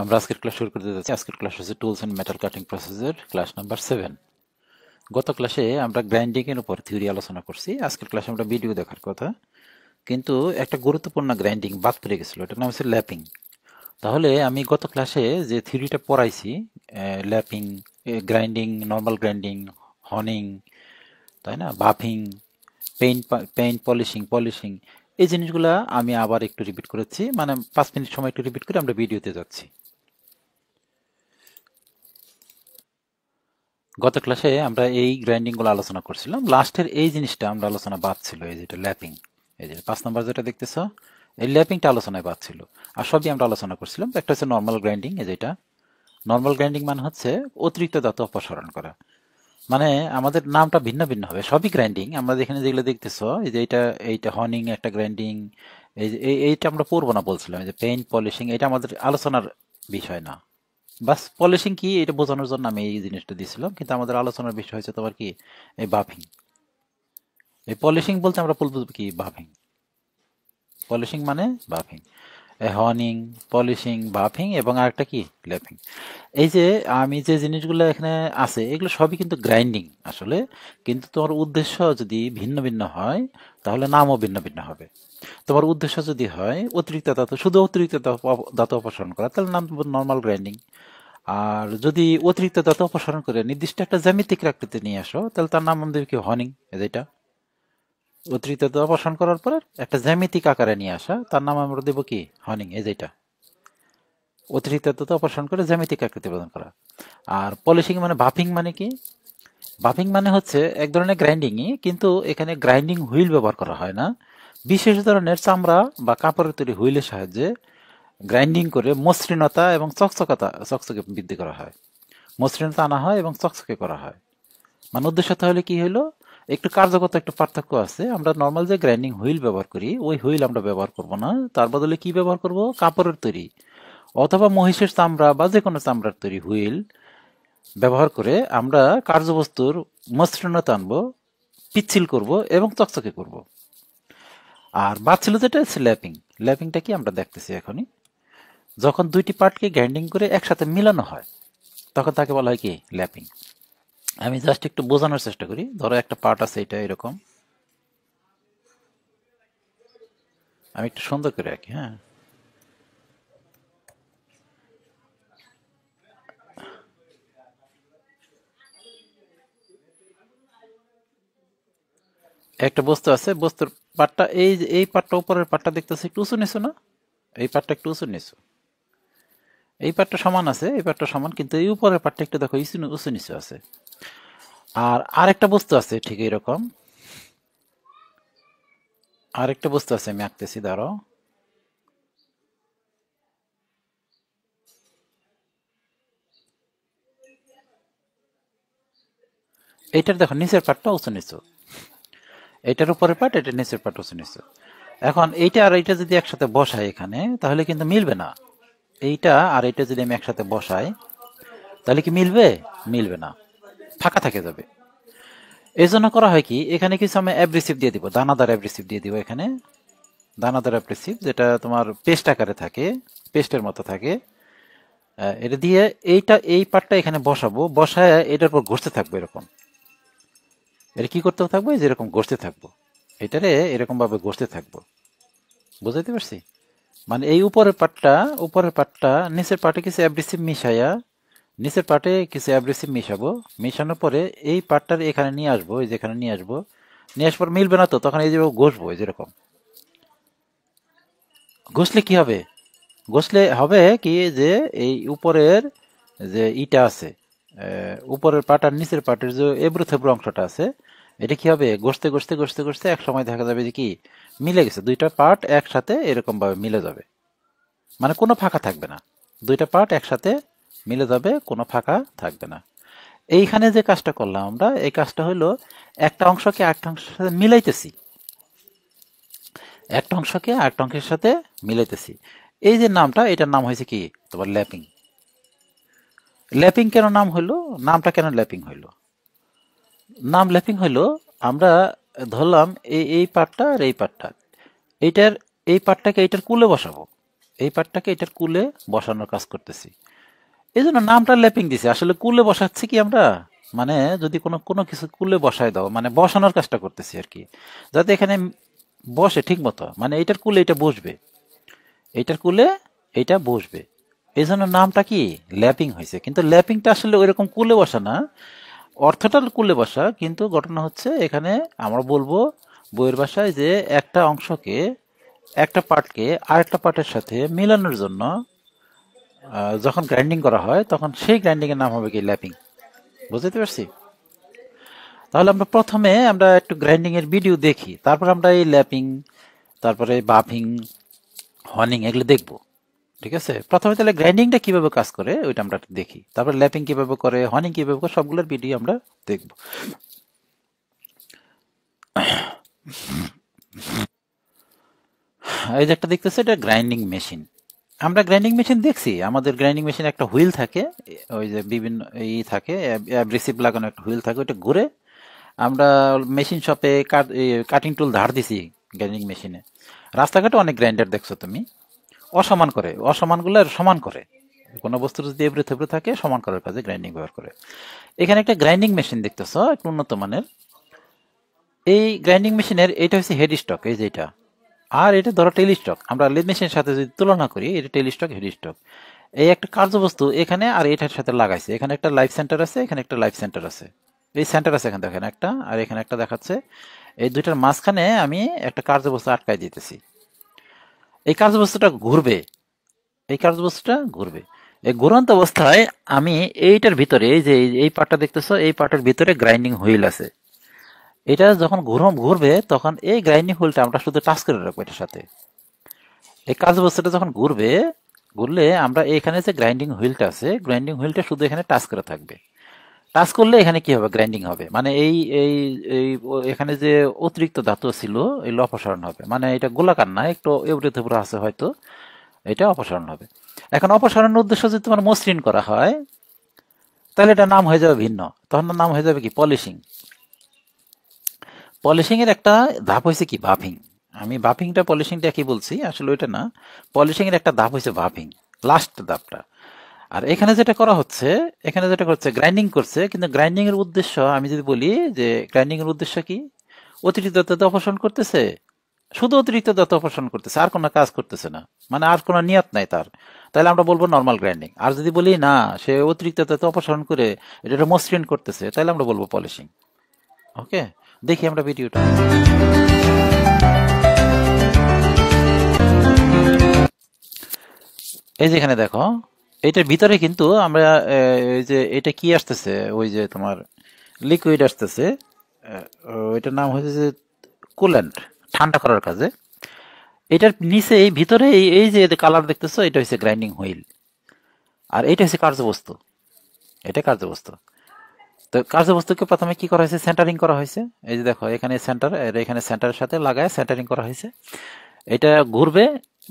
আমরা আজকের ক্লাস শুরু করতে যাচ্ছি। আজকের ক্লাস হচ্ছে টুলস এন্ড মেটাল কাটিং প্রসেসের ক্লাস নাম্বার 7। গত ক্লাসে আমরা গ্রাইন্ডিং এর উপর থিওরি আলোচনা করছি। আজকের ক্লাসে আমরা ভিডিও দেখার কথা, কিন্তু একটা গুরুত্বপূর্ণ গ্রাইন্ডিং বাদ পড়ে গেছিল, এটার নাম হচ্ছে ল্যাপিং। তাহলে আমি গত ক্লাসে যে থিওরিটা পড়াইছি, ল্যাপিং, গ্রাইন্ডিং, নর্মাল গ্রাইন্ডিং, হনিং, তাই না, buffing, paint paint polishing polishing, এই জিনিসগুলা আমি আবার একটু রিপিট করেছি, মানে 5 মিনিট সময় একটু রিপিট করে আমরা ভিডিওতে যাচ্ছি। গত ক্লাসে আমরা এই গ্রাইন্ডিং গুলো আলোচনা করছিলাম। লাস্টের এই জিনিসটা আমরা আলোচনা বাদ ছিল, এই যেটা ল্যাপিং, এই যে 5 নম্বর যেটা দেখতেছো, এই ল্যাপিংটা আলোচনায় বাদ ছিল। আর সবই আমরা আলোচনা করছিলাম। একটা হচ্ছে নর্মাল গ্রাইন্ডিং, এই যেটা নর্মাল গ্রাইন্ডিং মানে হচ্ছে অতিরিক্ত ধাতু অপসারণ করা। মানে আমাদের নামটা ভিন্ন ভিন্ন হবে, সবই গ্রাইন্ডিং। আমরা যেখানে যেগুলো দেখতেছো, এই যে এইটা হনিং একটা গ্রাইন্ডিং, এই যে এইটা আমরা পড়বো না বলছিলাম। এই যে পেইন্ট পলিশিং, এটা আমাদের আলোচনার বিষয় না। বাস পলিশিং কি এটা বোঝানোর জন্য আমি এই জিনিসটা দিয়েছিলাম, কিন্তু আমাদের আলোচনার বিষয় হচ্ছে তোমার কি এই বাফিং। এই পলিশিং বলতে আমরা বলবো কি বাফিং, পলিশিং মানে বাফিং, হর্নিং, পলিশিং, বাফিং এবং আরেকটা কি ল্যাপিং। এই যে আমি যে জিনিসগুলো এখানে আছে এগুলো সবই কিন্তু গ্রাইন্ডিং আসলে, কিন্তু তোমার উদ্দেশ্য যদি ভিন্ন ভিন্ন হয় তাহলে নামও ভিন্ন ভিন্ন হবে। তোমার উদ্দেশ্য যদি হয় অতিরিক্ত ধাতু, শুধু অতিরিক্ত ধাতু অপসারণ করা, তাহলে নাম নর্মাল গ্রাইন্ডিং। আর যদি অতিরিক্ত ধাতু অপসারণ করে নির্দিষ্ট একটা জ্যামিতিক আকৃতি নিয়ে আসো, তাহলে তার নাম আমাদের কি হনিং। যেটা অতিরিক্ত ধাতু অপসারণ করার পর একটা জ্যামিতিক আকারে নিয়ে আসা, তার নাম আমরা দেবো কি হনিং। এই যেটা অতিরিক্ত ধাতু অপসারণ করে জ্যামিতিক আকৃতি প্রদান করা। আর পলিশিং মানে বাফিং মানে কি, বাফিং মানে হচ্ছে এক ধরনের গ্রাইন্ডিংই, কিন্তু এখানে গ্রাইন্ডিং হুইল ব্যবহার করা হয় না। বিশেষ ধরনের চামড়া বা কাপড়ের তৈরি হুইলের সাহায্যে গ্রাইন্ডিং করে মসৃণতা এবং চকচকে বৃদ্ধি করা হয়। মসৃণতা আনা হয় এবং চকচকে করা হয়। মানে উদ্দেশ্য তাহলে কি হলো, একটু কার্যকতা একটু পার্থক্য আছে। আমরা নর্মাল যে গ্রাইন্ডিং হুইল ব্যবহার করি ওই হুইল আমরা ব্যবহার করব না, তার বদলে কি ব্যবহার করব, কাপড়ের তৈরি অথবা মহিষের চামড়া বা যে কোনো চামড়ার তৈরি হুইল ব্যবহার করে আমরা কার্যবস্তুর মসৃণতা আনবো, পিচ্ছিল করব এবং চকচকে করব। আর বাদ ছিল যেটা ল্যাপিং। ল্যাপিংটা কি আমরা দেখতেছি এখনই, যখন দুইটি পার্টকে গ্রাইন্ডিং করে একসাথে মিলানো হয় তখন তাকে বলা হয় কি ল্যাপিং। আমি জাস্ট একটু বোঝানোর চেষ্টা করি। ধরো একটা পার্ট আছে এটা এরকম, আমি একটু সুন্দর করে আঁকি। হ্যাঁ, একটা বস্তু আছে, বস্তুর পার্টটা এই পার্টটা উপরের পার্টটা দেখতেছে একটু উঁচু নিচু না, এই পার্টটা একটু উঁচু নিচু, এই পার্টটা সমান আছে, এই পার্টটা সমান, কিন্তু এই উপরের পার্টটা একটু দেখো উঁচু নিচু আছে। আর আরেকটা বস্তু আছে ঠিক এরকম, আরেকটা বস্তু আছে, আমি আঁকতেছি দাঁড়াও। এইটার দেখো নিচের পার্টটা উঁচু নিচু, এটার উপরের পার্ট, এটার নিচের পার্ট উঁচু নিচু। এখন এইটা আর এইটা যদি একসাথে বসাই এখানে তাহলে কিন্তু মিলবে না। এইটা আর এইটা যদি আমি একসাথে বসাই তাহলে কি মিলবে, মিলবে না, ফাঁকা থেকে যাবে। এই জন্য করা হয় কি, এখানে কিছু আমি অ্যাব্রেসিভ দিয়ে দিব, দানাদার অ্যাব্রেসিভ দিয়ে দিব এখানে, দানাদার অ্যাব্রেসিভ যেটা তোমার পেস্ট আকারে থাকে, পেস্টের মতো থাকে। এটা দিয়ে এই পার্টটা এখানে বসাবো, বসায় এটার উপর ঘষতে থাকবো এরকম। এটা কি করতে থাকবো, যেরকম ঘষতে থাকবো, এটারে এরকম ভাবে ঘষতে থাকবো। বুঝাইতে পারছি? মানে এই উপরের পার্টটা নিচের পার্টে কিছু অ্যাব্রেসিভ মিশাইয়া, নিচের পার্টে কিছু অ্যাব্রেসিভ মিশাবো, মিশানোর পরে এই পার্টটার এখানে নিয়ে আসবো, এই যেখানে নিয়ে আসবো, নিয়ে আসার পর মিলবে না তো তখন এই যে ঘষবো, এই যেরকম ঘষলে কি হবে, ঘষলে হবে কি যে এই উপরের যে ইটা আছে, উপরের পার্ট আর নিচের পার্টের যে এবড়ো থেবড়ো অংশটা আছে, এটা কি হবে, ঘষতে ঘষতে ঘষতে ঘষতে এক সময় দেখা যাবে যে কি মিলে গেছে, দুইটা পার্ট একসাথে এরকম ভাবে মিলে যাবে, মানে কোনো ফাঁকা থাকবে না, দুইটা পার্ট একসাথে মিলে যাবে, কোনো ফাঁকা থাকবে না। এইখানে যে কাজটা করলাম আমরা, এই কাজটা হলো একটা অংশকে আরেকটা অংশের সাথে মিলাইতেছি, একটা অংশকে আরেকটা অংশের সাথে মিলাইতেছি। এই যে নামটা, এটার নাম হয়েছে কি তোমার ল্যাপিং। ল্যাপিং কেন নাম হইলো, নামটা কেন ল্যাপিং হইলো, নাম ল্যাপিং হইলো, আমরা ধরলাম এই পার্টটা আর এই পার্টটা, এইটার এই পার্টটাকে এইটার কুলে বসাবো, এই পার্টটাকে এটার কুলে বসানোর কাজ করতেছি, এই জন্য নামটা ল্যাপিং দিছি। আসলে কুলে বসাচ্ছি কি আমরা, মানে যদি কোনো কোনো কিছু কুলে বসায় দাও, মানে বসানোর কাজটা করতেছি আর কি, যাতে এখানে বসে ঠিক মতো, মানে এটার কুলে এটা বসবে, এইটার কুলে এইটা বসবে, এই জন্য নামটা কি ল্যাপিং হয়েছে। কিন্তু ল্যাপিংটা আসলে ওইরকম কুলে বসা না, অর্থটা কুলে বসা, কিন্তু ঘটনা হচ্ছে এখানে আমরা বলবো বইয়ের ভাষায় যে একটা অংশকে, একটা পার্টকে আরেকটা পার্টের সাথে মেলানোর জন্য যখন গ্রাইন্ডিং করা হয় তখন সেই গ্রাইন্ডিং এর নাম হবে কি ল্যাপিং। বুঝতে পারছি? তাহলে আমরা প্রথমে আমরা একটু গ্রাইন্ডিং এর ভিডিও দেখি, তারপর আমরা এই ল্যাপিং, তারপরে বাফিং, হনিং এগুলো দেখবো। ঠিক আছে, প্রথমে তাহলে গ্রাইন্ডিংটা কিভাবে কাজ করে ওইটা আমরা দেখি, তারপর ল্যাপিং কিভাবে করে, হনিং কিভাবে করে, সবগুলোর ভিডিও আমরা দেখব। এই যে একটা দেখতেছে, এটা গ্রাইন্ডিং মেশিন। আমরা গ্রাইন্ডিং মেশিন দেখছি, আমাদের গ্রাইন্ডিং মেশিন একটা হুইল থাকে, ওই যে বিভিন্ন থাকে, অ্যাব্রেসিভ লাগানো একটা হুইল থাকে, ওইটা ঘুরে। আমরা মেশিন শপে কাটিং টুল ধার দিছি গ্রাইন্ডিং মেশিনে। রাস্তাঘাটে অনেক গ্রাইন্ডার দেখছো তুমি, অসমান করে, অসমানগুলো সমান করে, কোনো বস্তু যদি এবড়ে থেবড়ে থাকে সমান করার কাজে গ্রাইন্ডিং ব্যবহার করে। এখানে একটা গ্রাইন্ডিং মেশিন দেখতেছো, একটু উন্নত মানের। এই গ্রাইন্ডিং মেশিনের এটা হচ্ছে হেড স্টক, এই যে এটা, আর এটা ধরো টেল স্টক। আমরা লেদ মেশিনের সাথে যদি তুলনা করি, এটা টেল স্টক, হেড স্টক। এই একটা কার্যবস্তু এখানে আর এটার সাথে লাগাইছে, এখানে একটা লাইফ সেন্টার আছে, এখানে একটা লাইফ সেন্টার আছে, এই সেন্টার আছে এখানে দেখেন একটা, আর এখানে একটা দেখাচ্ছে। এই দুইটার মাঝখানে আমি একটা কার্যবস্তু আটকাই দিতেছি, এই কার্যবস্তুটা ঘুরবে, এই কার্যবস্তুটা ঘুরবে। এই ঘুরন্ত অবস্থায় আমি এইটার ভিতরে, এই যে এই পার্টটা দেখতেছো, এই পার্টের ভিতরে গ্রাইন্ডিং হুইল আছে। এটা যখন ঘুরবে তখন এই গ্রাইন্ডিং হুইলটা আমরা শুধু টাচ করে রাখবো এটার সাথে। এই কার্যবস্তুটা যখন ঘুরলে আমরা এখানে যে গ্রাইন্ডিং হুইলটা আছে, গ্রাইন্ডিং হুইলটা শুধু এখানে টাচ করে থাকবে। টাচ করলে এখানে কি হবে, গ্রাইন্ডিং হবে, মানে এই এই এখানে যে অতিরিক্ত ধাতু ছিল এগুলো অপসারণ হবে, মানে এটা গোলাকার না, একটু এবড়ে থেবড়ে আছে হয়তো, এটা অপসারণ হবে। এখন অপসারণের উদ্দেশ্য যদি তোমার মসৃণ করা হয়, তাহলে এটা নাম হয়ে যাবে ভিন্ন, তখন নাম হয়ে যাবে কি পলিশিং। পলিশিং এর একটা ধাপ হয়েছে কি বাফিং। আমি বাফিংটা পলিশিংটা কি বলছি, আসলে ওইটা না, পলিশিং এর একটা ধাপ হয়েছে বাফিং, লাস্ট ধাপটা। আর এখানে যেটা করা হচ্ছে, এখানে যেটা করছে গ্রাইন্ডিং করছে, কিন্তু গ্রাইন্ডিং এর উদ্দেশ্য আমি যদি বলি যে গ্রাইন্ডিং এর উদ্দেশ্য কি, অতিরিক্ত দাঁত অপসারণ করতেছে, শুধু অতিরিক্ত দাঁত অপসারণ করতেছে, আর কোনো কাজ করতেছে না, মানে আর কোনো নিয়ত নাই তার, তাহলে আমরা বলবো নর্মাল গ্রাইন্ডিং। আর যদি বলি না, সে অতিরিক্ত দাঁত অপসারণ করে এটা মসৃণ করতেছে, তাহলে আমরা বলবো পলিশিং। ওকে, দেখি আমরা ভিডিওটা। এই যে এখানে দেখো, এটার ভিতরে কিন্তু আমরা এই যে এটা কি আসতেছে, ওই যে তোমার লিকুইড আসতেছে, ওইটার নাম হচ্ছে যে কুল্যান্ট, ঠান্ডা করার কাজে। এটার নিচে এই ভিতরে এই যে কালার দেখতেছো, এটা হচ্ছে গ্রাইন্ডিং হুইল, আর এটা হচ্ছে কার্যবস্তু, এটা কার্যবস্তু। তো কার্যবস্তুকে প্রথমে কি করা হয়েছে, সেন্টারিং করা হয়েছে। এই যে দেখো এখানে সেন্টার, এখানে সেন্টারের সাথে লাগায় সেন্টারিং করা হয়েছে। এটা ঘুরবে,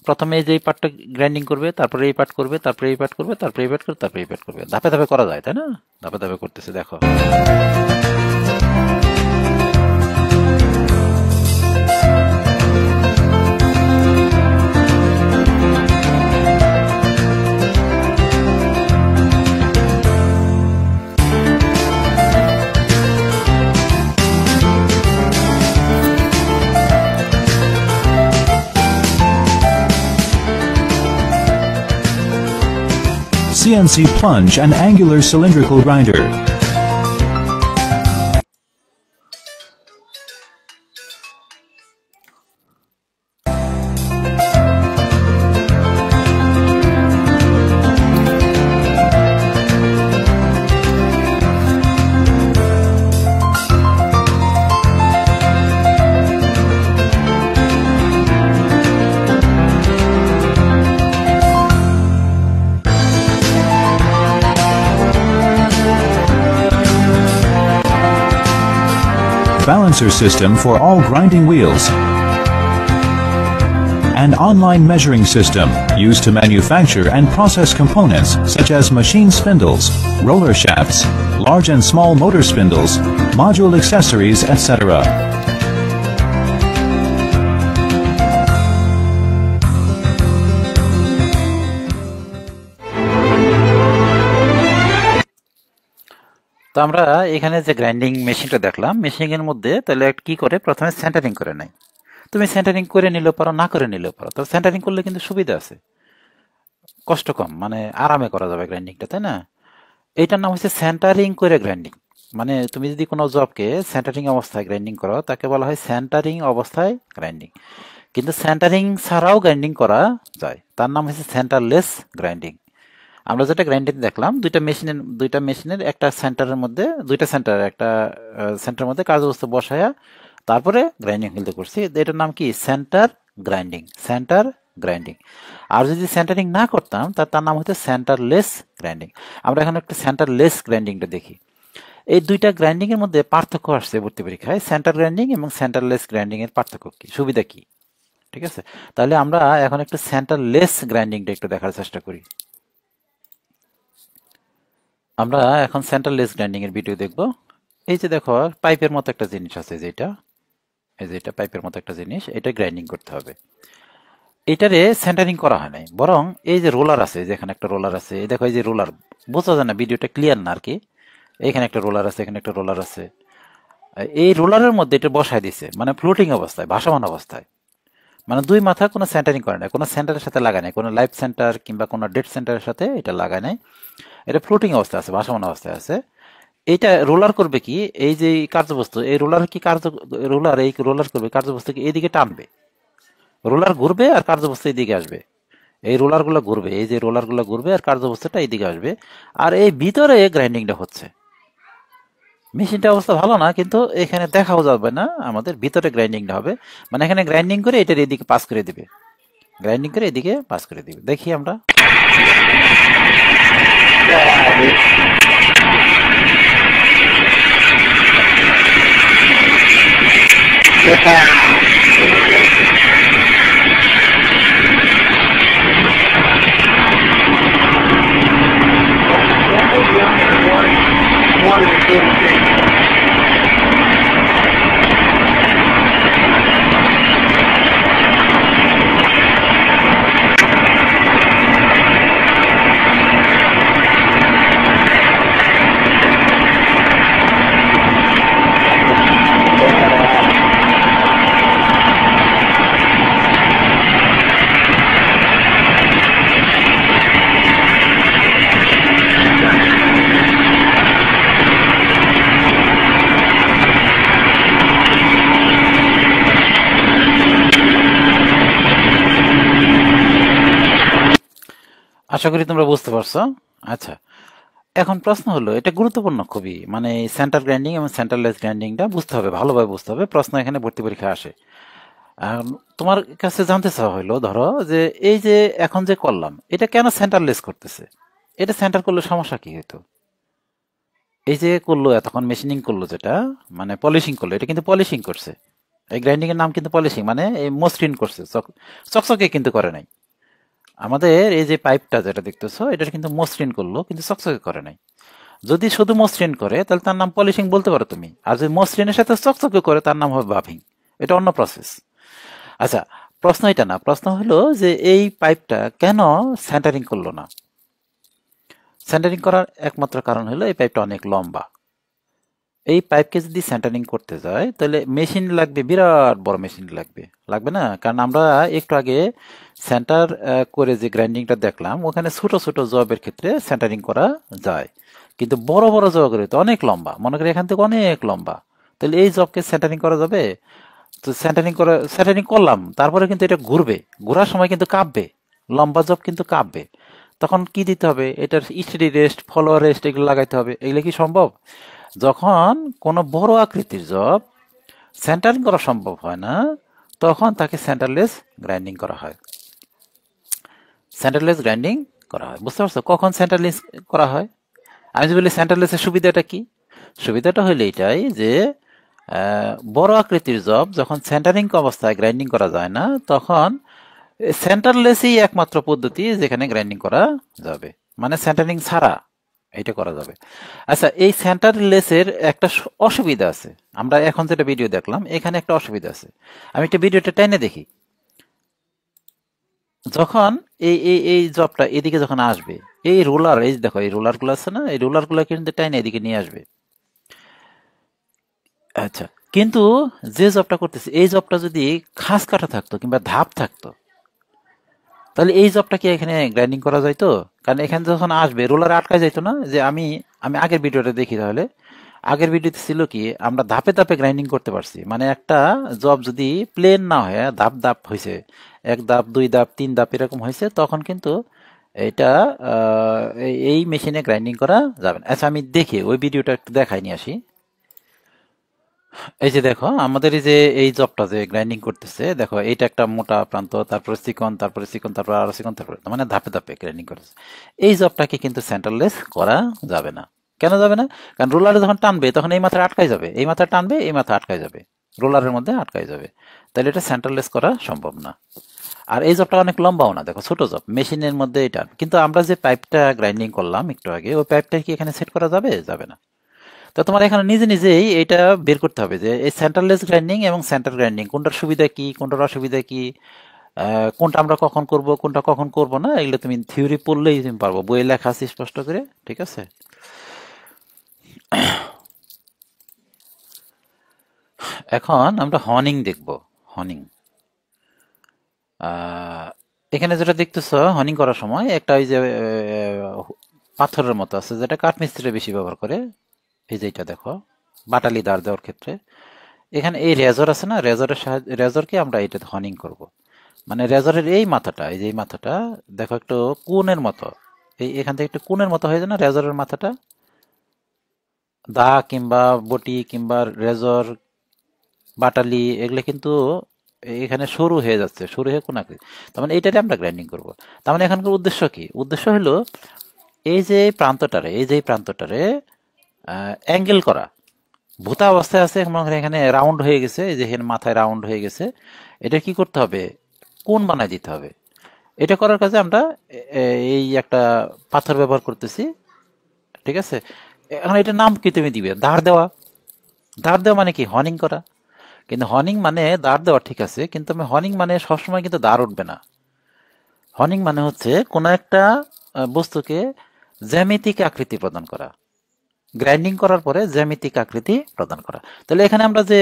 প্রথমে এই যে এই পার্টটা গ্রাইন্ডিং করবে, তারপরে এই পার্ট করবে, তারপরে এই পার্ট করবে, তারপরে এই পার্ট করবে, তারপরে এই পার্ট করবে, ধাপে ধাপে করা যায়, তাই না? ধাপে ধাপে করতেছে দেখো। CNC plunge and angular cylindrical grinder. Balancer system for all grinding wheels. An online measuring system used to manufacture and process components such as machine spindles, roller shafts, large and small motor spindles, module accessories, etc. তো আমরা এখানে যে grinding মেশিনটা দেখলাম, মেশিনের মধ্যে তাহলে কি করে, প্রথমে সেন্টারিং করে নেয়। তুমি সেন্টারিং করে নিলেও পারো, না করে নিলেও পারো। তবে সেন্টারিং করলে কিন্তু সুবিধা আছে, কষ্ট কম, মানে আরামে করা যাবে গ্রাইন্ডিংটা, তাই না? এইটার নাম হচ্ছে সেন্টারিং করে গ্রাইন্ডিং। মানে তুমি যদি কোনো জবকে সেন্টারিং অবস্থায় গ্রাইন্ডিং করো, তাকে বলা হয় সেন্টারিং অবস্থায় গ্রাইন্ডিং। কিন্তু সেন্টারিং ছাড়াও গ্রাইন্ডিং করা যায়, তার নাম হচ্ছে সেন্টারলেস গ্রাইন্ডিং। আমরা যেটা গ্রাইন্ডিং দেখলাম, দুইটা মেশিনের একটা সেন্টারের মধ্যে, দুইটা সেন্টার, একটা সেন্টারের মধ্যে কার্যবস্তু বসায়া তারপরে গ্রাইন্ডিং ফেলতে করছি, এটার নাম কি, সেন্টার গ্রাইন্ডিং। আর যদি সেন্টারিং না করতাম তার নাম হচ্ছে সেন্টারলেস গ্রাইন্ডিং। আমরা এখন একটা সেন্টারলেস গ্রাইন্ডিংটা দেখি। এই দুইটা গ্রাইন্ডিং এর মধ্যে পার্থক্য আসছে ভর্তি পরীক্ষায়, সেন্টার গ্রাইন্ডিং এবং সেন্টারলেস গ্রাইন্ডিং এর পার্থক্য কি, সুবিধা কি। ঠিক আছে, তাহলে আমরা এখন একটু সেন্টারলেস গ্রাইন্ডিংটা একটু দেখার চেষ্টা করি। আমরা এখন সেন্টারলেস গ্রাইন্ডিং এর ভিডিও দেখব। এই যে দেখো, পাইপের মতো একটা জিনিস আছে, যেটা এই যে এটা পাইপের মতো একটা জিনিস, এটা গ্রাইন্ডিং করতে হবে। এটারে সেন্টারিং করা হয় নাই, বরং এই যে রোলার আছে, যেখানে একটা রোলার আছে, এই দেখো এই যে রোলার, বোঝা যায় না, ভিডিওটা ক্লিয়ার না আর কি। এখানে একটা রোলার আছে, এখানে একটা রোলার আছে, এই রোলারের মধ্যে এটা বসায় দিছে, মানে ফ্লোটিং অবস্থায়, ভাসমান অবস্থায়। মানে দুই মাথা কোনো সেন্টারিং করে নাই, কোনো সেন্টারের সাথে লাগায় নাই, কোনো লাইফ সেন্টার কিংবা কোনো ডেড সেন্টারের সাথে এটা লাগায় নাই। এটা ফ্লোটিং অবস্থায় আছে, ভাসমান অবস্থায় আছে। এইটা রোলার করবে কি, এই যে কার্যবস্তু, এই রোলার কি রোলার করবে কার্যবস্তুকে এইদিকে টানবে, রোলার ঘুরবে আর কার্যবস্তু এইদিকে আসবে। এই রোলারগুলো ঘুরবে, এই যে রোলারগুলো ঘুরবে আর কার্যবস্তুটা এইদিকে আসবে। আর এই ভিতরে গ্রাইন্ডিংটা হচ্ছে। মেশিনটা অবস্থা ভালো না, কিন্তু এখানে দেখাও যাবে না, আমাদের ভিতরে গ্রাইন্ডিংটা হবে। মানে এখানে গ্রাইন্ডিং করে এটার এদিকে পাস করে দিবে, গ্রাইন্ডিং করে এদিকে পাস করে দিবে। দেখি আমরা। আশা করি তোমরা বুঝতে পারছো। আচ্ছা, এখন প্রশ্ন হলো, এটা গুরুত্বপূর্ণ খুবই, মানে সেন্টার গ্রাইন্ডিং এবং সেন্টারলেস গ্রাইন্ডিংটা বুঝতে হবে, ভালোভাবে বুঝতে হবে, প্রশ্ন এখানে ভর্তি পরীক্ষা আসে। তোমার কাছে জানতে চাওয়া হলো, ধরো যে এই যে এখন যে করলাম, এটা কেন সেন্টারলেস করতেছে, এটা সেন্টার করলে সমস্যা কি হতো? এই যে করলো এতক্ষণ মেশিনিং করলো, যেটা মানে পলিশিং করলো, এটা কিন্তু পলিশিং করছে। এই গ্রাইন্ডিং এর নাম কিন্তু পলিশিং, মানে এই মসৃণ করছে, চকচকে কিন্তু করে নাই। আমাদের এই যে পাইপটা যেটা দেখতেছো, এটা কিন্তু মসৃণ করলো, কিন্তু চকচকে করে নাই। যদি শুধু মসৃণ করে তাহলে তার নাম পলিশিং বলতে পারো তুমি, আর যদি মসৃণের সাথে চকচকে করে তার নাম হবে বাফিং। এটা অন্য প্রসেস। আচ্ছা, প্রশ্ন এটা না, প্রশ্ন হলো যে এই পাইপটা কেন সেন্টারিং করলো না। সেন্টারিং করার একমাত্র কারণ হলো এই পাইপটা অনেক লম্বা। এই পাইপকে যদি সেন্টারিং করতে যায় তাহলে মেশিন লাগবে, বিরাট বড় মেশিন লাগবে, লাগবে না? কারণ আমরা একটু আগে সেন্টার করে যে গ্রাইন্ডিংটা দেখলাম, ওখানে ছোট ছোট জবের ক্ষেত্রে সেন্টারিং করা যায়, কিন্তু বড় বড় জবের তো অনেক লম্বা, মনে করি এখান থেকে অনেক লম্বা, তাহলে এই জবকে সেন্টারিং করা যাবে? তো সেন্টারিং করলাম, তারপরে কিন্তু এটা ঘুরবে, ঘোরার সময় কিন্তু কাঁপবে, লম্বা জব কিন্তু কাঁপবে। তখন কি দিতে হবে, এটার স্টেডি রেস্ট, ফলোয়ার রেস্ট এগুলো লাগাইতে হবে। এগুলো কি সম্ভব? যখন কোনো বড় আকৃতির জব সেন্টারিং করা সম্ভব হয় না, তখন তাকে সেন্টারলেস গ্রাইন্ডিং করা হয়। সেন্টারলেস গ্রাইন্ডিং করা হয়, বুঝতে পারছো? কখন সেন্টারলেস করা হয়? আমি যদি বলি সেন্টারলেসের সুবিধাটা কি, সুবিধাটা হলো এটাই যে বড় আকৃতির জব যখন সেন্টারিং অবস্থায় গ্রাইন্ডিং করা যায় না, তখন সেন্টারলেসই একমাত্র পদ্ধতি যেখানে গ্রাইন্ডিং করা যাবে, মানে সেন্টারিং ছাড়া এটা করা যাবে। আচ্ছা, এই সেন্টারলেসের একটা অসুবিধা আছে। আমরা এখন যেটা ভিডিও দেখলাম, এখানে একটা অসুবিধা আছে। আমি একটা ভিডিওটা টেনে দেখি। যখন এই এই এই জবটা এদিকে যখন আসবে, এই রোলার, এই দেখো এই রোলারগুলো আছে না, এই রোলারগুলো কিন্তু টাইনে এদিকে নিয়ে আসবে, আচ্ছা, কিন্তু যে জবটা করতেছি এই জবটা যদি খাস কাটা থাকতো কিংবা ধাপ থাকতো, তাহলে এই জবটা কি এখানে গ্রাইন্ডিং করা যাইতো? কারণ এখানে যখন আসবে রোলারে আটকা যাইতো না? যে আমি আমি আগের ভিডিওটা দেখি তাহলে। আগের ভিডিওতে ছিল কি আমরা ধাপে ধাপে গ্রাইন্ডিং করতে পারছি, মানে একটা জব যদি প্লেন না হয় ধাপ ধাপ হয়েছে, এক ধাপ দুই ধাপ তিন ধাপ এরকম হয়েছে, তখন কিন্তু এটা এই মেশিনে গ্রাইন্ডিং করা যাবে না। আচ্ছা আমি দেখি ওই ভিডিওটা একটু দেখাই নিয়ে আসি। এই যে দেখো আমাদের এই যে এই জবটা যে গ্রাইন্ডিং করতেছে, দেখো এইটা একটা মোটা প্রান্ত, তারপরে চিকন, তারপরে চিকন, তারপরে আরো চিকন, তারপরে মানে ধাপে ধাপে গ্রাইন্ডিং করতেছে। এই জবটাকে কিন্তু সেন্টারলেস করা যাবে না। কেন যাবে না? কারণ রোলারে যখন টানবে তখন এই মাথায় আটকাই যাবে, এই মাথা টানবে এই মাথা আটকাই যাবে, রোলারের মধ্যে আটকাই যাবে। তাহলে এটা সেন্টারলেস করা সম্ভব না। আর এই জবটা অনেক লম্বাও না, দেখো ছোট জব, মেশিনের মধ্যে এটা। কিন্তু আমরা যে পাইপটা গ্রাইন্ডিং করলাম একটু আগে, ওই পাইপটা কি এখানে সেট করা যাবে? যাবে না। তো তোমার এখানে নিজে নিজেই এটা বের করতে হবে যে এই সেন্টারলেস গ্রাইন্ডিং এবং সেন্টার গ্রাইন্ডিং কোনটার সুবিধা কি, কোনটার অসুবিধা কি, কোনটা আমরা কখন করব, কোনটা কখন করব না, এগুলো তুমি থিওরি পড়লেই তুমি পারবো, বইয়ে লেখা আছে স্পষ্ট করে। ঠিক আছে, এখন আমরা হর্নিং দেখব। হর্নিং, এখানে যেটা দেখতেছো হর্নিং করার সময় একটা ওই যে পাথরের মতো আছে যেটা কাঠমিস্ত্রি বেশি ব্যবহার করে, এই যে এটা দেখো বাটালি দাঁড় দেওয়ার ক্ষেত্রে এখানে এই রেজর আছে না, রেজরের সাহায্যে রেজরকে আমরা এটা হর্নিং করব। মানে রেজরের এই মাথাটা, এই যে এই মাথাটা দেখো একটু কোনের মতো, এই এখান থেকে একটু কোনের মতো হয়ে যায় না রেজরের মাথাটা, দা কিংবা বটি কিংবা রেজর বাটালি এগুলো কিন্তু এখানে সরু হয়ে যাচ্ছে, সরু হয়ে কোন আকৃতি, তার মানে এইটারে আমরা গ্রাইন্ডিং করব। তার মানে এখানকার উদ্দেশ্য কি? উদ্দেশ্য হলো এই যে প্রান্তটারে, এই যে প্রান্তটারে অ্যাঙ্গেল করা। ভূতা অবস্থায় আছে এখানে রাউন্ড হয়ে গেছে, এই যে এখানে মাথায় রাউন্ড হয়ে গেছে, এটা কি করতে হবে? কোণ বানায় দিতে হবে। এটা করার কাজে আমরা এই একটা পাথর ব্যবহার করতেছি। ঠিক আছে, এখন এটার নাম কি তুমি দিবে? দাঁড় দেওয়া। দাঁড় দেওয়া মানে কি? হর্নিং করা। কিন্তু হর্নিং মানে দাঁড় দেওয়া ঠিক আছে, কিন্তু আমি হর্নিং মানে সবসময় কিন্তু দাঁড় উঠবে না। হর্নিং মানে হচ্ছে কোনো একটা বস্তুকে জ্যামিতিক আকৃতি প্রদান করা, গ্রাইন্ডিং করার পরে জ্যামিতিক আকৃতি প্রদান করা। তাহলে এখানে আমরা যে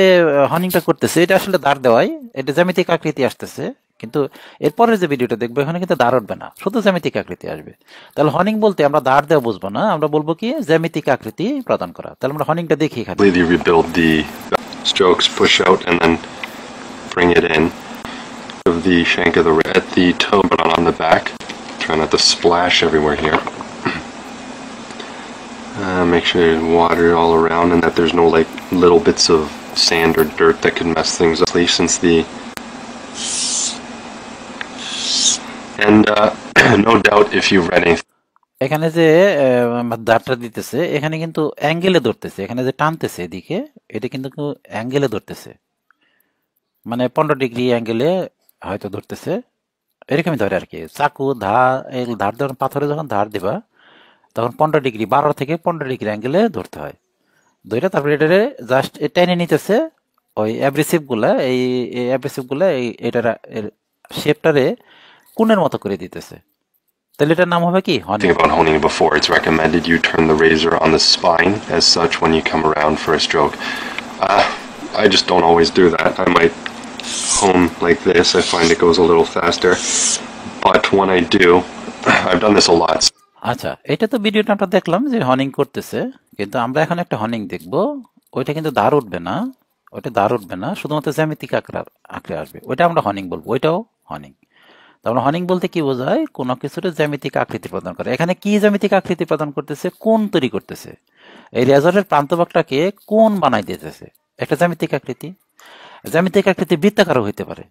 হর্নিংটা করতেছি এটা আসলে দাঁড় দেওয়াই, এটা জ্যামিতিক আকৃতি আসতেছে। কিন্তু এরপরের যে ভিডিওটা দেখবো এখানে কিন্তু দাঁড় উঠবে না, শুধু জ্যামিতিক আকৃতি আসবে। তাহলে হর্নিং বলতে আমরা দাঁড় দেওয়া বুঝবো না, আমরা বলবো কি জ্যামিতিক আকৃতি প্রদান করা। তাহলে আমরা হর্নিংটা দেখি এখানে। You rebuild the strokes, push out, and then bring it in. Of the shank of the at the toe, but on the back. Try not to splash everywhere here. Make sure there's water all around and that there's no like little bits of sand or dirt that could mess things up. Since the and no doubt if you've read anything. এখানে যে দাঁড়টা দিতেছে এখানে কিন্তু অ্যাঙ্গেলে ধরতেছে, এখানে যে টানতেছে এদিকে এটা কিন্তু অ্যাঙ্গেলে ধরতেছে, মানে 15 ডিগ্রি অ্যাঙ্গেলে হয়তো ধরতেছে, এরকমই ধরে আর কি। চাকু ধার দেওয়ার পাথরে যখন ধার দিবা তখন 15 ডিগ্রি, 12 থেকে 15 ডিগ্রি অ্যাঙ্গেলে ধরতে হয়। ধরে তারপরে এটারে জাস্ট টেনে নিতেছে ওই অ্যাব্রেসিভ গুলা, এই অ্যাব্রেসিভ গুলা এটার শেপটারে কোণের মতো করে দিতেছে। তাহলে এটার নাম হবে কি? হর্নিং। Think about honing before. It's recommended you turn the razor on the spine as such when you come around for a stroke. I just don't always do that. I might hone like this. I find it goes a little faster. But when I do, I've done this a lot. আচ্ছা, এটা তো ভিডিওটা আমরা দেখলাম যে হর্নিং করতেছে, কিন্তু আমরা এখন একটা হর্নিং দেখবো। ওইটা কিন্তু দাঁড় উঠবে না, ওইটা দাঁড় উঠবে না, শুধুমাত্র জ্যামিতিক আকারে আসবে, ওইটা আমরা হর্নিং বলবো, ওইটাও হর্নিং। তাহলে হর্নিং বলতে কি বোঝায়? কোনো কিছুর জ্যামিতিক আকৃতি প্রদান করে। এখানে কি জ্যামিতিক আকৃতি প্রদান করতেছে? কোণ তৈরি করতেছে। এই রেজরের প্রান্তভাগটাকে কোণ বানাই দিতেছে, একটা জ্যামিতিক আকৃতি। জ্যামিতিক আকৃতি বৃত্তাকারও হইতে পারে।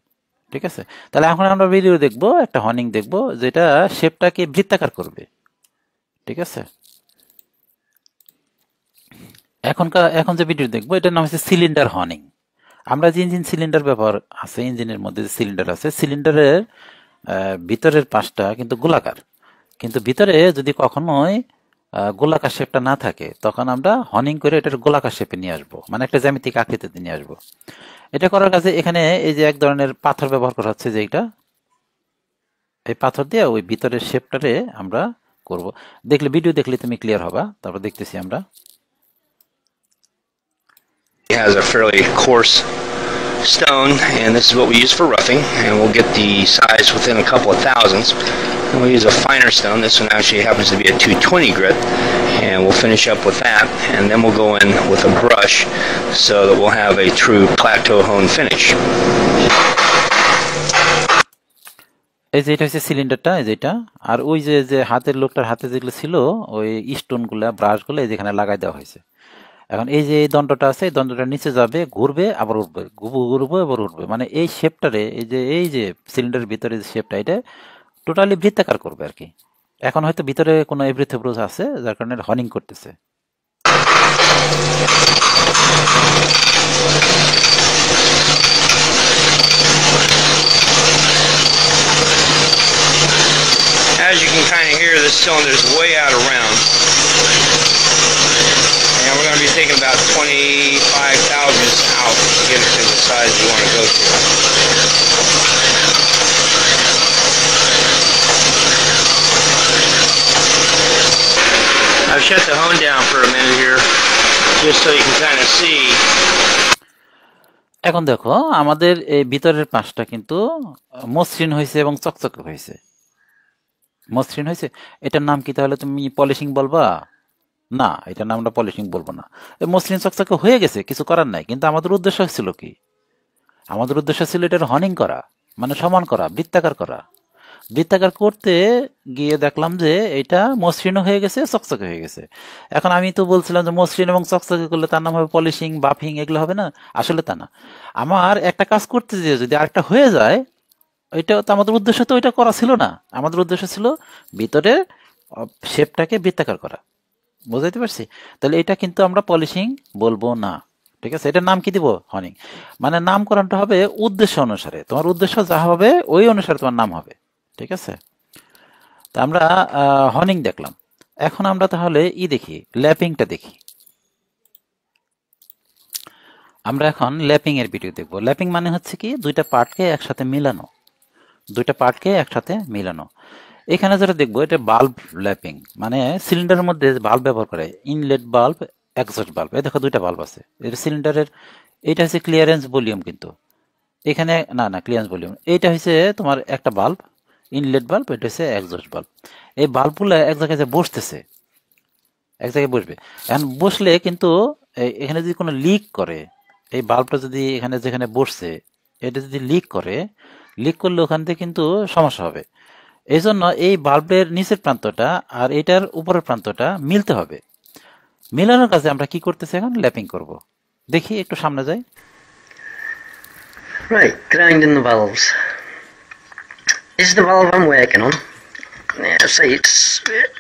ঠিক আছে, তাহলে এখন আমরা ভিডিও দেখবো, একটা হর্নিং দেখবো যেটা শেপটাকে বৃত্তাকার করবে। ঠিক আছে, এখন যে ভিডিও দেখবো এটার নাম হচ্ছে সিলিন্ডার হর্নিং। আমরা যে ইঞ্জিন সিলিন্ডার ব্যবহার আছে, ইঞ্জিনের মধ্যে যে সিলিন্ডার আছে, সিলিন্ডারের ভিতরের পাশটা কিন্তু গোলাকার, কিন্তু ভিতরে যদি কখনোই গোলাকার শেপটা না থাকে তখন আমরা হর্নিং করে এটার গোলাকার শেপে নিয়ে আসবো, মানে একটা জ্যামিতিক আকৃতিতে নিয়ে আসবো। এটা করার কাজে এখানে এই যে এক ধরনের পাথর ব্যবহার করা হচ্ছে, যে এইটা, এই পাথর দিয়ে ওই ভিতরের শেপটারে আমরা করব। ভিডিও দেখলে তুমি ক্লিয়ার হবা। তারপর দেখতেছি আমরা has a fairly coarse stone, and this is what we use for roughing, and we'll get the size within a couple of thousandths. And we'll use a finer stone. This one actually happens to be a 220 grit, and we'll finish up with that, and then we'll go in with a brush so that we'll have a true plateau hone finish. এই যে এটা হচ্ছে সিলিন্ডারটা, এই যেটা, আর ওই যে যে হাতের লোকটার হাতে যেগুলো ছিল ওই স্টোনগুলা ব্রাশগুলো এই যেখানে লাগাই দেওয়া হয়েছে। এখন এই যে এই দণ্ডটা আছে, এই দণ্ডটা নিচে যাবে, ঘুরবে, আবার উঠবে, ঘুরবে আবার উঠবে, মানে এই শেপটারে, এই যে সিলিন্ডারের ভিতরে যে শেপটা, এটা টোটালি বৃত্তাকার করবে আর কি। এখন হয়তো ভিতরে কোনো এভরিথেব্রোজ আছে যার কারণে হর্নিং করতেছে। As you can kind of hear, this cylinder is way out of round, and we're going to be taking about 25 thousandths out to get it to the size we want to go to. I've shut the hone down for a minute here, just so you can kind of see. এখন দেখো আমাদের এই ভিতরের পাশটা কিন্তু মসৃণ হয়েছে এবং চকচকে হয়েছে। মসৃণ হয়েছে, এটার নাম কি তাহলে তুমি পলিশিং বলবা? না, এটার নাম আমরা পলিশিং বলবো না। মসৃণ চকচকে হয়ে গেছে, কিছু করার নাই, কিন্তু আমাদের উদ্দেশ্য ছিল কি? আমাদের উদ্দেশ্য ছিল এটার হর্নিং করা, মানে সমান করা, বৃত্তাকার করা। বৃত্তাকার করতে গিয়ে দেখলাম যে এটা মসৃণ হয়ে গেছে, চকচকে হয়ে গেছে। এখন আমি তো বলছিলাম যে মসৃণ এবং চকচকে করলে তার নাম হবে পলিশিং, বাফিং, এগুলো হবে না। আসলে তা না, আমার একটা কাজ করতে যেয়ে যদি আরেকটা হয়ে যায়, ওইটা তো আমাদের উদ্দেশ্য তো ওইটা করা ছিল না। আমাদের উদ্দেশ্য ছিল ভিতরের শেপটাকে বৃত্তাকার করা। বুঝাইতে পারছি? তাহলে এটা কিন্তু আমরা পলিশিং বলবো না, ঠিক আছে? এটার নাম কি দিব? হর্নিং। মানে নামকরণটা হবে উদ্দেশ্য অনুসারে, তোমার উদ্দেশ্য যা হবে ওই অনুসারে তোমার নাম হবে, ঠিক আছে? তা আমরা হর্নিং দেখলাম। এখন আমরা তাহলে দেখি, ল্যাপিংটা দেখি। আমরা এখন ল্যাপিং এর ভিডিও দেখবো। ল্যাপিং মানে হচ্ছে কি, দুইটা পার্টকে একসাথে মিলানো, দুইটা পার্টকে একসাথে মিলানো। এখানে যেটা দেখবো, এটা বাল্ব ল্যাপিং, মানে সিলিন্ডারের মধ্যে বাল্ব ব্যবহার করে, ইনলেট বাল্ব, এক্সস্ট বাল্ব। এই দেখো দুইটা বাল্ব আছে। এটা সিলিন্ডারের, এটা হচ্ছে ক্লিয়ারেন্স ভলিউম, কিন্তু এখানে না ক্লিয়ারেন্স ভলিউম। এইটা হচ্ছে তোমার একটা বাল্ব, ইনলেট বাল্ব, এটা হচ্ছে এক্সস্ট বাল্ব। এই বাল্বগুলো এক জায়গায় যে বসতেছে, এক জায়গায় বসবে। এখন বসলে কিন্তু এখানে যদি কোনো লিক করে, এই বাল্বটা যদি এখানে যেখানে বসছে এটা যদি লিক করে, লিক করলে ওখান থেকে কিন্তু সমস্যা হবে। এই জন্য এই বাল্বের নিচের প্রান্তটা আর এটার উপরের প্রান্তটা মিলতে হবে। মিলানোর কাজে আমরা কি করতেছি? এখন ল্যাপিং করব। দেখি, একটু সামনে যাই। Right, grinding the valves. This is the valve I'm working on. Yeah, see,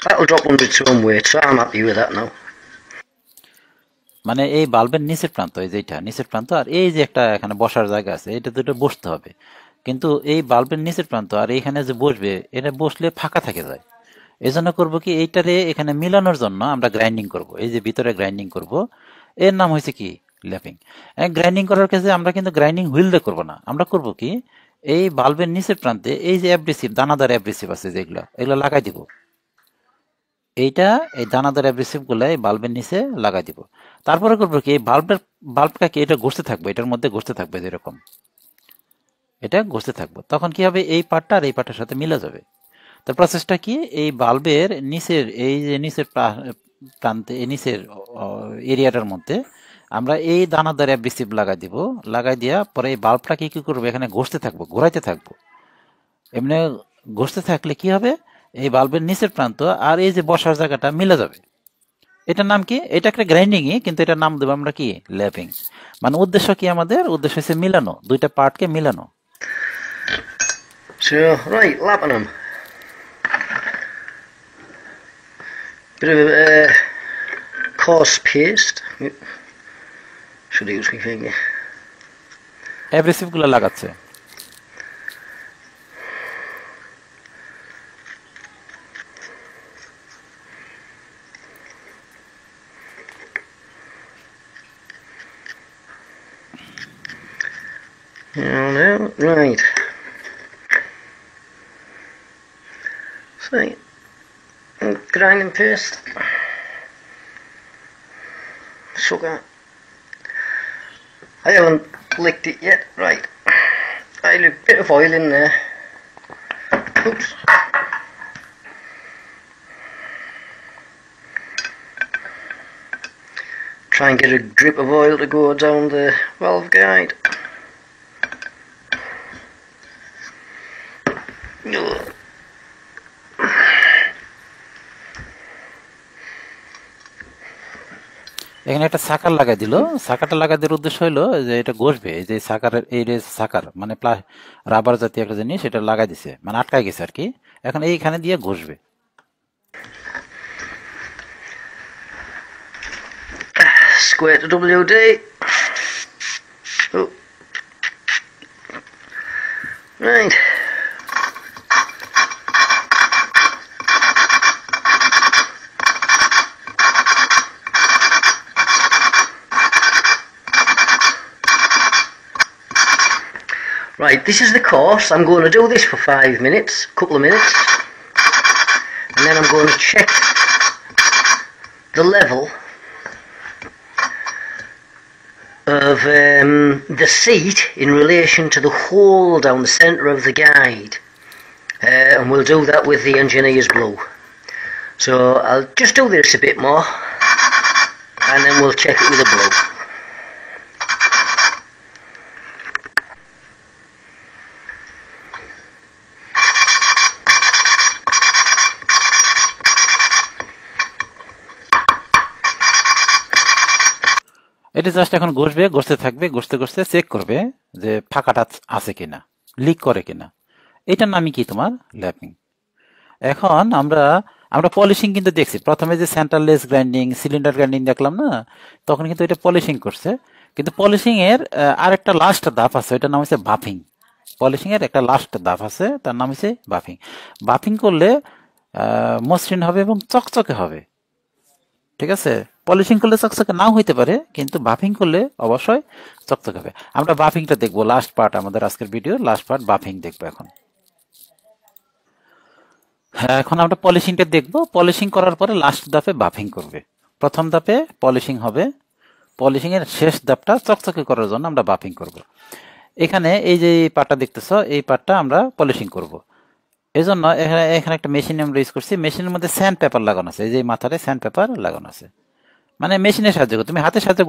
that'll drop under its own weight, so I'm happy with that now. মানে এই বাল্বের নিচের প্রান্ত, এই যেটা নিচের প্রান্ত, আর এই যে একটা এখানে বসার জায়গা আছে, এটা দুটো বসতে হবে। কিন্তু এই বাল্বের নিচের প্রান্ত আর এখানে যে বসবে, এটা বসলে ফাঁকা থাকে যায়। এই জন্য করবো কি, এইটারে এখানে মিলানোর জন্য আমরা গ্রাইন্ডিং করব। এই যে ভিতরে গ্রাইন্ডিং করব, এর নাম হয়েছে কি? ল্যাপিং। গ্রাইন্ডিং করার কাছে আমরা কিন্তু গ্রাইন্ডিং হুইল দিয়ে করবো না। আমরা করব কি, এই বাল্বের নিচের প্রান্তে এই যে অ্যাব্রেসিভ, দানাদার অ্যাব্রেসিভ আছে যেগুলো, এগুলো লাগাই দিব। এইটা, এই দানাদার অ্যাব্রেসিভ গুলা এই বাল্বের নিচে লাগাই দিব। তারপরে করবো কি, এই বাল্বটাকে এটা ঘষতে থাকবে, এটার মধ্যে ঘষতে থাকবে, যেরকম এটা ঘষতে থাকবো। তখন কি হবে, এই পার্টটা আর এই পার্টের সাথে মিলে যাবে। তো প্রসেসটা কি, এই বাল্বের নিচের, এই যে নিচের প্রান্তে, এই নিচের এরিয়াটার মধ্যে আমরা এই দানাদার অ্যাব্রেসিভ লাগাই দিব। লাগাই দিয়া পরে এই বাল্বটাকে কি করবো, এখানে ঘষতে থাকবো, ঘোরাইতে থাকবো। এমনি ঘষতে থাকলে কি হবে, এই বাল্বের নিচের প্রান্ত আর এই যে বসার জায়গাটা মিলে যাবে। এটার নাম কি? এটা একটা গ্রাইন্ডিংই, কিন্তু এটার নাম দেবো আমরা কি? ল্যাপিং। মানে উদ্দেশ্য কি আমাদের? উদ্দেশ্য হচ্ছে মিলানো, দুইটা পার্টকে মিলানো। So, right, lapping them. Bit of a coarse paste. Should use my finger. Abrasive গুলো লাগাচ্ছে। No, right. So, grinding paste, sugar, I haven't licked it yet. Right. I leave a bit of oil in there. Oops. Try and get a drip of oil to go down the valve guide. এখানে একটা সাকার লাগাই দিল। সাকারটা লাগাই দেওয়ার উদ্দেশ্য হলো যে এটা ঘষবে, এই যে সাকারের এই যে সাকার মানে রাবার জাতীয় একটা জিনিস এটা লাগাই দিছে, মানে আটকাই গেছে আর কি। এখন এইখানে দিয়ে ঘষবে। Square to WD. Oh. Right. Right, this is the course. I'm going to do this for 5 minutes, couple of minutes, and then I'm going to check the level of the seat in relation to the hole down the centre of the guide, and we'll do that with the engineer's glue. So I'll just do this a bit more and then we'll check it with the glue. এটা just এখন ঘষবে, ঘষতে থাকবে, ঘষতে ঘষতে check করবে যে ফাঁকাটা আছে কিনা, লিক করে কিনা। এটার নামই কি তোমার ল্যাপিং। এখন আমরা পলিশিং কিন্তু দেখছি, প্রথমে যে সেন্টারলেস গ্রাইন্ডিং, সিলিন্ডার গ্রাইন্ডিং দেখলাম না, তখন কিন্তু এটা পলিশিং করছে। কিন্তু পলিশিং এর আরেকটা লাস্ট ধাপ আছে, ওইটার নাম হচ্ছে বাফিং। পলিশিং এর একটা লাস্ট ধাপ আছে, তার নাম হচ্ছে বাফিং। বাফিং করলে মসৃণ হবে এবং চকচকে হবে, ঠিক আছে। পলিশিং করলে চকচকে নাও হইতে পারে, কিন্তু বাফিং করলে অবশ্যই চকচকে হবে। আমরা বাফিংটা দেখবো, লাস্ট পার্ট, আমাদের আজকের ভিডিও লাস্ট পার্ট বাফিং দেখবো এখন। হ্যাঁ, এখন আমরা পলিশিংটা দেখবো। পলিশিং করার পরে লাস্ট ধাপে বাফিং করবে। প্রথম ধাপে পলিশিং হবে, পলিশিং এর শেষ ধাপটা চকচকে করার জন্য আমরা বাফিং করব। এখানে এই যে পার্টটা দেখতেছো, এই পার্টটা আমরা পলিশিং করব। এই জন্য এখানে একটা মেশিন আমরা ইউজ করছি। মেশিনের মধ্যে স্যান্ড পেপার লাগানো আছে, এই যে মাথায় স্যান্ড পেপার লাগানো আছে। মানে মেশিনের সাহায্যে, তুমি হাতের সাহায্যে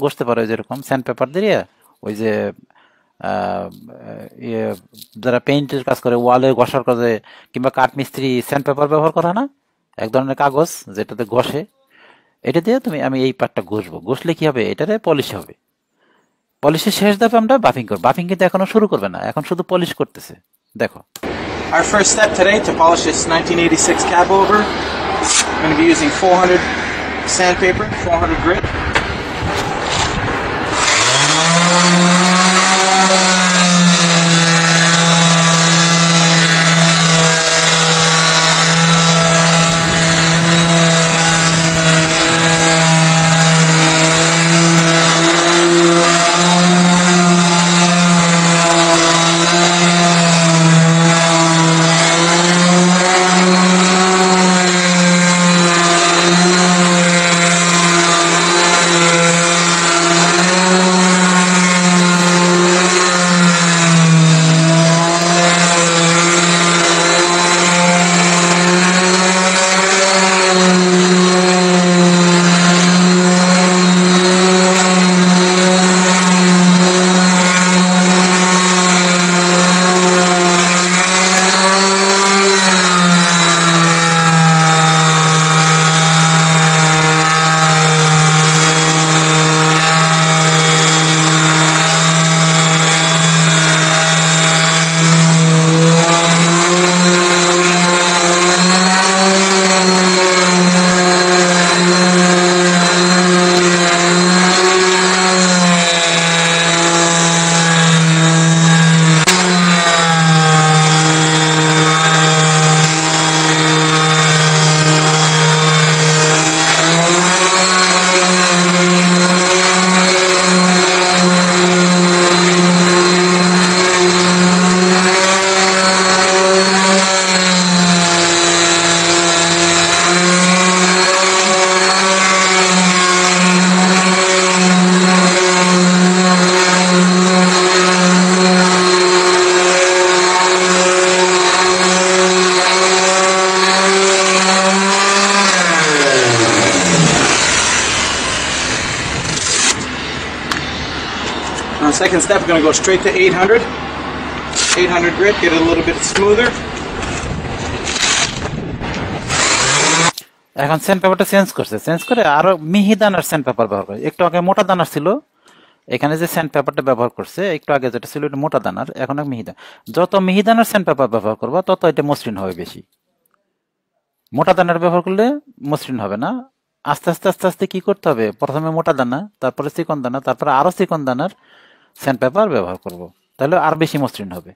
ঘষতে পারো যেরকম স্যান্ড পেপার দিয়ে। ওই যে যারা পেইন্টের কাজ করে, ওয়ালে ঘষার কাজে, কিংবা কাঠ মিস্ত্রি স্যান্ড পেপার ব্যবহার করে না, এক ধরনের কাগজ যেটাতে ঘষে, এটা দিয়ে আমি এই পার্টটা ঘষবো। ঘষলে কি হবে, এটারে পলিশ হবে। পলিশের শেষ ধাপে আমরা বাফিং করবো। বাফিং কিন্তু এখনো শুরু করবে না, এখন শুধু পলিশ করতেছে। দেখো, Our first step today to polish this 1986 cab over, I'm going to be using 400 sandpaper, 400 grit. second step, we're going to go straight to 800. 800 grit, get it a little bit smoother. এখন sand পেপারটা change করছে, change করে আরো মিহি দানার sand paper ব্যবহার করে। একটু আগে মোটা দানার ছিল, এখানে যে স্যান্ড পেপারটা ব্যবহার করছে একটু আগে যেটা ছিল এটা মোটা দানার, এখন মিহি দানা। যত মিহি দানার স্যান্ড পেপার ব্যবহার করবা তত এটা মসৃণ হবে বেশি। মোটা দানার ব্যবহার করলে মসৃণ হবে না। আস্তে আস্তে আস্তে আস্তে কি করতে হবে, প্রথমে মোটা দানা, তারপরে চিকন দানা, তারপরে আরো চিকন দানার স্যান্ড পেপার ব্যবহার করব, তাহলে আর বেশি মসৃণ হবে।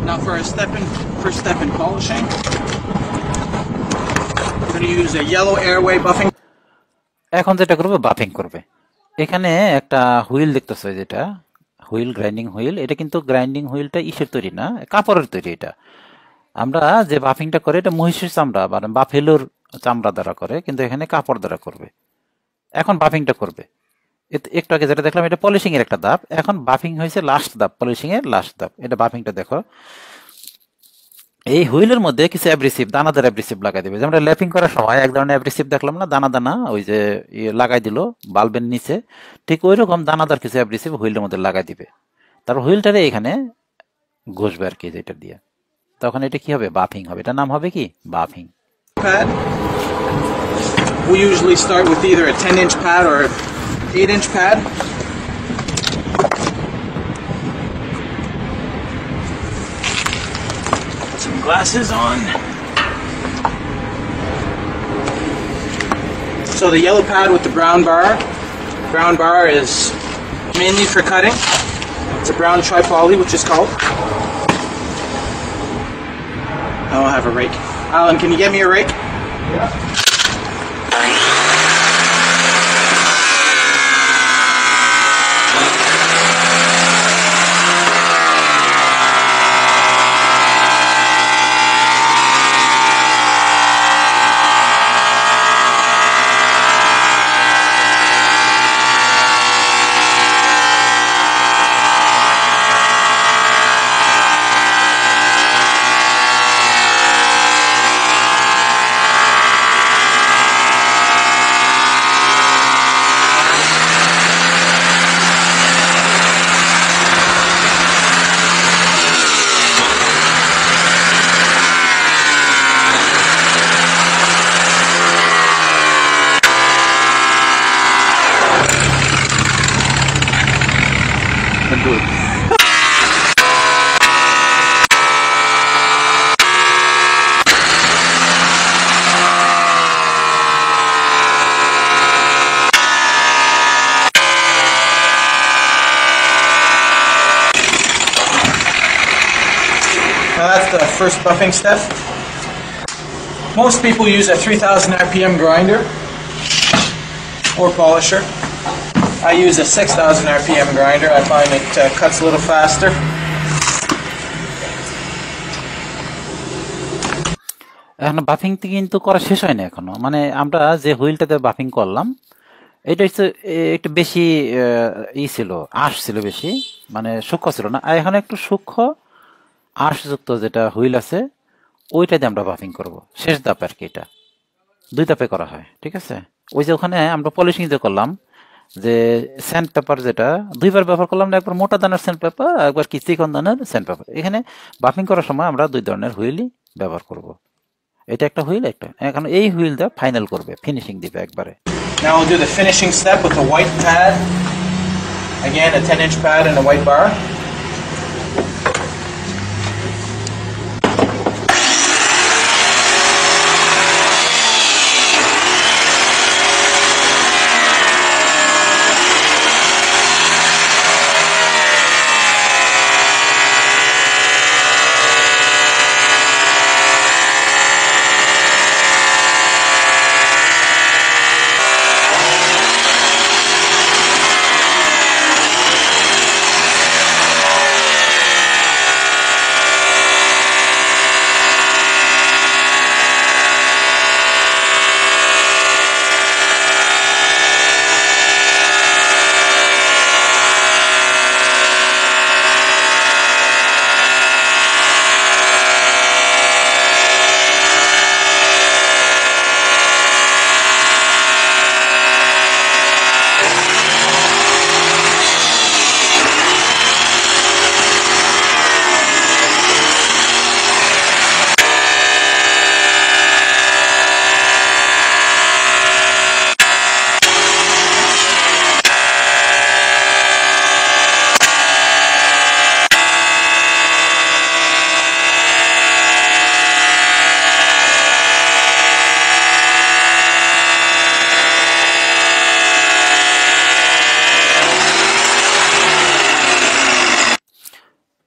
Now for a first step in polishing, we're going to use a yellow airway buffing. এখন যেটা করবে বাফিং করবে। এখানে একটা হুইল দেখতেছো, যেটা হুইল, গ্রাইন্ডিং হুইল। এটা কিন্তু গ্রাইন্ডিং হুইলটা ইসের তৈরি না, কাপড়ের তৈরি। এটা আমরা যে বাফিংটা করে এটা মহিষের চামড়া মানে বাফেলোর চামড়া দ্বারা করে, কিন্তু এখানে কাপড় দ্বারা করবে। এখন বাফিংটা করবে। একটু আগে যেটা দেখলাম এটা পলিশিং এর একটা ধাপ, এখন বাফিং হয়েছে লাস্ট ধাপ, পলিশিং এর লাস্ট ধাপ। এটা বাফিংটা দেখো, এই হুইলের মধ্যে কিছু অ্যাব্রেসিভ, দানাদার অ্যাব্রেসিভ লাগাই দিবে। যেমন ল্যাপিং করার সময় এক ধরনের অ্যাব্রেসিভ দেখলাম না, দানা দানা ওই যে লাগাই দিল বাল্বের নিচে, ঠিক ওই রকম দানাদার কিছু অ্যাব্রেসিভ হুইলের মধ্যে লাগাই দিবে। তারপর হুইলটারে এখানে ঘষবে আর কি, যেটা দিয়ে, তখন এটা কি হবে, বাফিং হবে। এটার নাম হবে কি, buffing. Pad. We usually start with either a 10-inch pad or 8-inch pad. Put some glasses on. So the yellow pad with the brown bar. Brown bar is mainly for cutting. It's a brown tri-poly, which is called. I'll have a rake. Alan, can you get me a rake? Yeah. Now that's the first buffing step. Most people use a 3000 RPM grinder or polisher. I use a 6000 RPM grinder. I find it cuts a little faster. এখন buffing কিন্তু করা শেষ হয়নি এখনো, মানে আমরা যে হুইলটাতে buffing করলাম এটা হচ্ছে একটু বেশি ছিল, আঁশ ছিল বেশি, মানে সূক্ষ্ম ছিল না। আর এখন একটু সূক্ষ্ম আঁশযুক্ত যেটা হুইল আছে ওইটা দিয়ে আমরা বাফিং করব। শেষ ধাপ আর কি, এটা 2 ধাপে করা হয়, ঠিক আছে। ওই যে ওখানে আমরা পলিশিং যে করলাম, যে স্যান্ড পেপার যেটা 2বার ব্যবহার করলাম না, একবার মোটা দানার স্যান্ড পেপার, একবার কি চিকন দানার স্যান্ড পেপার। এখানে বাফিং করার সময় আমরা 2 ধরনের হুইলই ব্যবহার করব। এটা একটা হুইল, একটা। এখন এই হুইল দিয়ে ফাইনাল করবে, ফিনিশিং দিবে একবারে। Now we'll do the finishing step with the white pad. Again, a 10-inch pad and a white bar.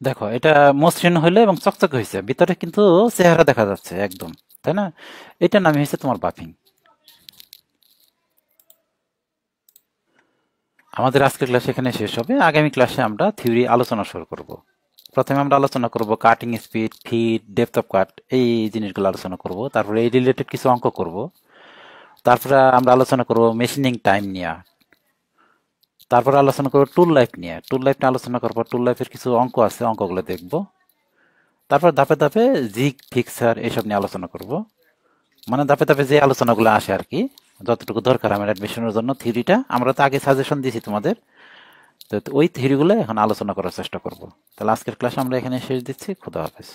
দেখো এটা মসৃণ হইলো এবং চকচকে হয়েছে, ভিতরে কিন্তু চেহারা দেখা যাচ্ছে একদম, তাই না? এটার নামই হয়েছে তোমার বাফিং। আমাদের আজকের ক্লাস এখানে শেষ হবে। আগামী ক্লাসে আমরা থিওরি আলোচনা শুরু করব। প্রথমে আমরা আলোচনা করব cutting speed, feed, depth of cut, এই জিনিসগুলো আলোচনা করব। তারপরে এই রিলেটেড কিছু অঙ্ক করব। তারপরে আমরা আলোচনা করব মেশিনিং টাইম নিয়ে। তারপরে আলোচনা করব টুল লাইফ নিয়ে। টুল লাইফ নিয়ে আলোচনা করব, টুল লাইফের কিছু অঙ্ক আছে, অঙ্কগুলো দেখব। তারপর ধাপে ধাপে জিগ, ফিক্সার এসব নিয়ে আলোচনা করব। মানে ধাপে ধাপে যে আলোচনাগুলো আসে আর কি, যতটুকু দরকার আমার অ্যাডমিশনের জন্য থিওরিটা, আমরা তো আগে সাজেশন দিয়েছি তোমাদের, তো ওই থিওরিগুলো এখন আলোচনা করার চেষ্টা করব। তাহলে আজকের ক্লাস আমরা এখানে শেষ দিচ্ছি। খুদা হাফেজ।